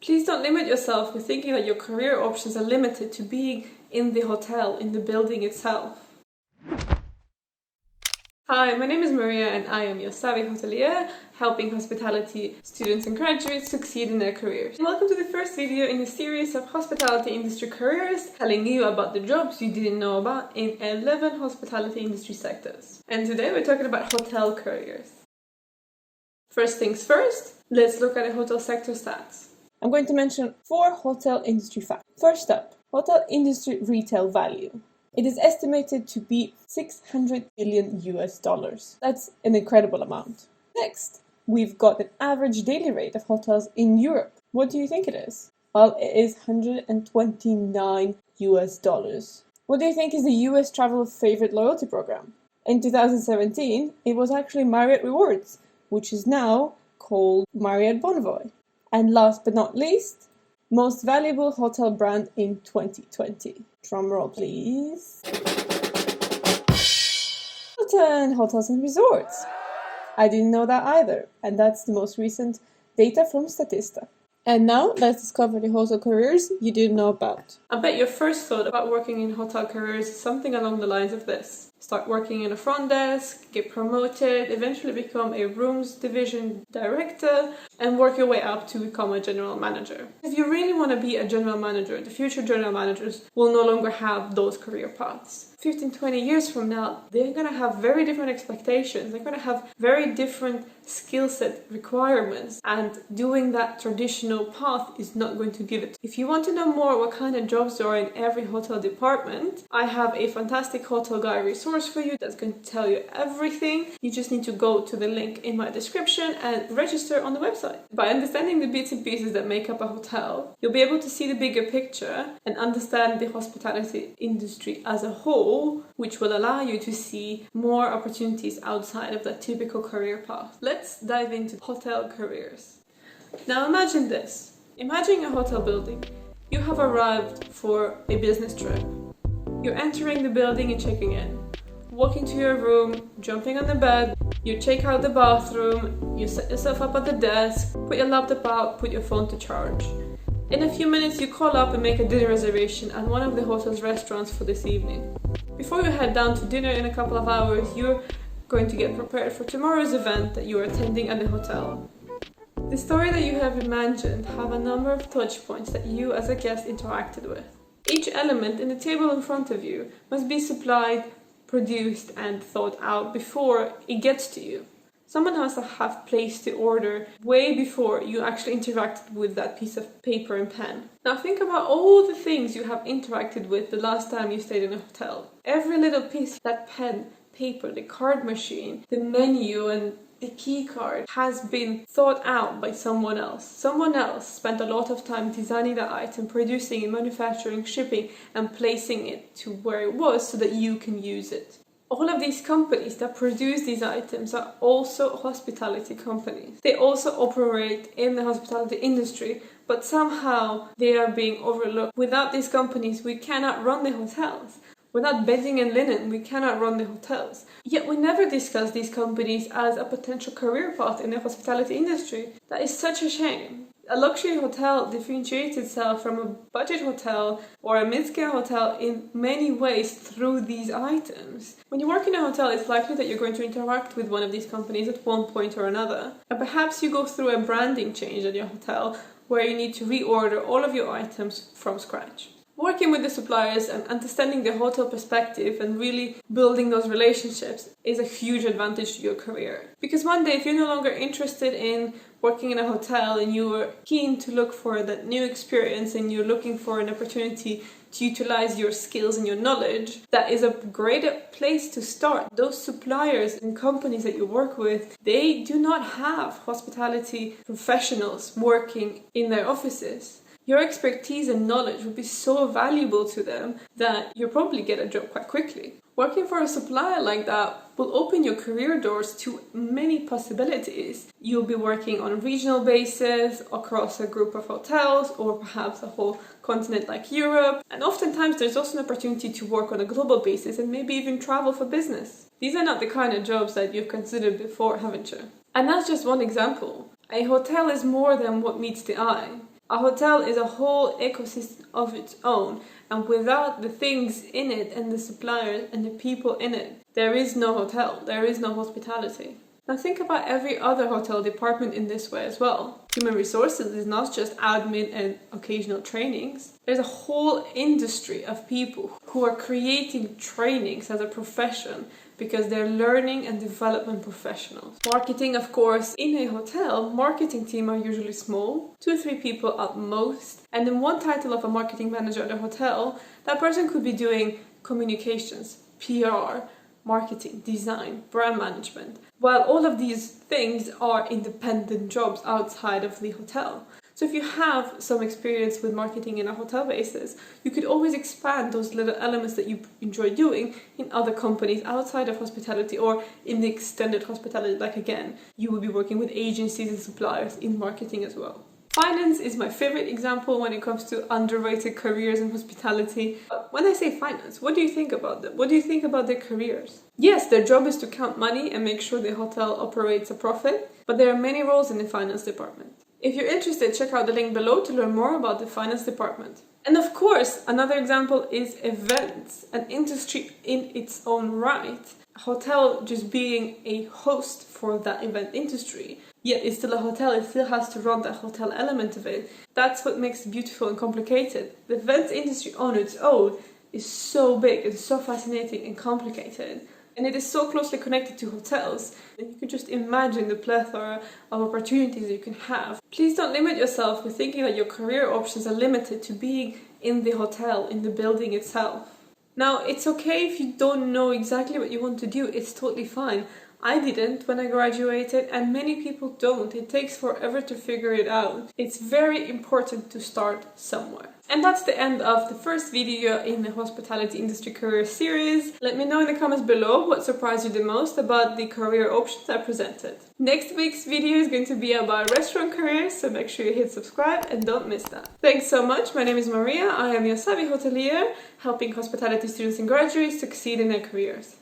Please don't limit yourself with thinking that your career options are limited to being in the hotel, in the building itself. Hi, my name is Maria and I am your savvy hotelier, helping hospitality students and graduates succeed in their careers. Welcome to the first video in a series of hospitality industry careers, telling you about the jobs you didn't know about in 11 hospitality industry sectors. And today we're talking about hotel careers. First things first, let's look at the hotel sector stats. I'm going to mention 4 hotel industry facts. First up, hotel industry retail value. It is estimated to be $600 billion. That's an incredible amount. Next, we've got an average daily rate of hotels in Europe. What do you think it is? Well, it is $129. What do you think is the US travel favorite loyalty program? In 2017, it was actually Marriott Rewards, which is now called Marriott Bonvoy. And last but not least, most valuable hotel brand in 2020. Drumroll, please. Hilton Hotels and Resorts. I didn't know that either, and that's the most recent data from Statista. And now, let's discover the hotel careers you didn't know about. I bet your first thought about working in hotel careers is something along the lines of this. Start working in a front desk, get promoted, eventually become a rooms division director, and work your way up to become a general manager. If you really want to be a general manager, the future general managers will no longer have those career paths. 15-20 years from now, they're going to have very different expectations. They're going to have very different skill set requirements, and doing that traditional path is not going to give it. If you want to know more what kind of jobs there are in every hotel department, I have a fantastic hotel guy resource for you that's going to tell you everything. You just need to go to the link in my description and register on the website. By understanding the bits and pieces that make up a hotel, you'll be able to see the bigger picture and understand the hospitality industry as a whole, which will allow you to see more opportunities outside of that typical career path. Let's dive into hotel careers. Now imagine this. Imagine a hotel building. You have arrived for a business trip. You're entering the building and checking in. Walking to your room, jumping on the bed, you check out the bathroom, you set yourself up at the desk, put your laptop out, put your phone to charge. In a few minutes you call up and make a dinner reservation at one of the hotel's restaurants for this evening. Before you head down to dinner in a couple of hours, you're going to get prepared for tomorrow's event that you are attending at the hotel. The story that you have imagined have a number of touch points that you as a guest interacted with. Each element in the table in front of you must be supplied, produced and thought out before it gets to you. Someone has to have placed the order way before you actually interacted with that piece of paper and pen. Now think about all the things you have interacted with the last time you stayed in a hotel. Every little piece, that pen, paper, the card machine, the menu and the key card has been thought out by someone else. Someone else spent a lot of time designing the item, producing it, manufacturing, shipping and placing it to where it was so that you can use it. All of these companies that produce these items are also hospitality companies. They also operate in the hospitality industry, but somehow they are being overlooked. Without these companies, we cannot run the hotels. Without bedding and linen, we cannot run the hotels. Yet we never discuss these companies as a potential career path in the hospitality industry. That is such a shame. A luxury hotel differentiates itself from a budget hotel or a mid-scale hotel in many ways through these items. When you work in a hotel, it's likely that you're going to interact with one of these companies at one point or another. And perhaps you go through a branding change at your hotel where you need to reorder all of your items from scratch. Working with the suppliers and understanding the hotel perspective and really building those relationships is a huge advantage to your career. Because one day, if you're no longer interested in working in a hotel and you are keen to look for that new experience and you're looking for an opportunity to utilize your skills and your knowledge, that is a great place to start. Those suppliers and companies that you work with, they do not have hospitality professionals working in their offices. Your expertise and knowledge will be so valuable to them that you'll probably get a job quite quickly. Working for a supplier like that will open your career doors to many possibilities. You'll be working on a regional basis, across a group of hotels, or perhaps a whole continent like Europe. And oftentimes there's also an opportunity to work on a global basis and maybe even travel for business. These are not the kind of jobs that you've considered before, haven't you? And that's just one example. A hotel is more than what meets the eye. A hotel is a whole ecosystem of its own, and without the things in it and the suppliers and the people in it, there is no hotel, there is no hospitality. Now think about every other hotel department in this way as well. Human resources is not just admin and occasional trainings. There's a whole industry of people who are creating trainings as a profession because they're learning and development professionals. Marketing, of course, in a hotel, marketing team are usually small, 2 or 3 people at most. And in one title of a marketing manager at a hotel, that person could be doing communications, PR, marketing, design, brand management, while all of these things are independent jobs outside of the hotel. So if you have some experience with marketing in a hotel basis, you could always expand those little elements that you enjoy doing in other companies outside of hospitality or in the extended hospitality. Like again, you will be working with agencies and suppliers in marketing as well. Finance is my favorite example when it comes to underrated careers in hospitality. But when I say finance, what do you think about them? What do you think about their careers? Yes, their job is to count money and make sure the hotel operates a profit, but there are many roles in the finance department. If you're interested, check out the link below to learn more about the finance department. And of course, another example is events, an industry in its own right. A hotel just being a host for that event industry. Yet it's still a hotel, it still has to run that hotel element of it. That's what makes it beautiful and complicated. The events industry on its own is so big and so fascinating and complicated. And it is so closely connected to hotels. And you can just imagine the plethora of opportunities you can have. Please don't limit yourself with thinking that your career options are limited to being in the hotel, in the building itself. Now, it's okay if you don't know exactly what you want to do, it's totally fine. I didn't when I graduated, and many people don't. It takes forever to figure it out. It's very important to start somewhere. And that's the end of the first video in the hospitality industry career series. Let me know in the comments below what surprised you the most about the career options I presented. Next week's video is going to be about restaurant careers, so make sure you hit subscribe and don't miss that. Thanks so much. My name is Maria. I am your savvy hotelier, helping hospitality students and graduates succeed in their careers.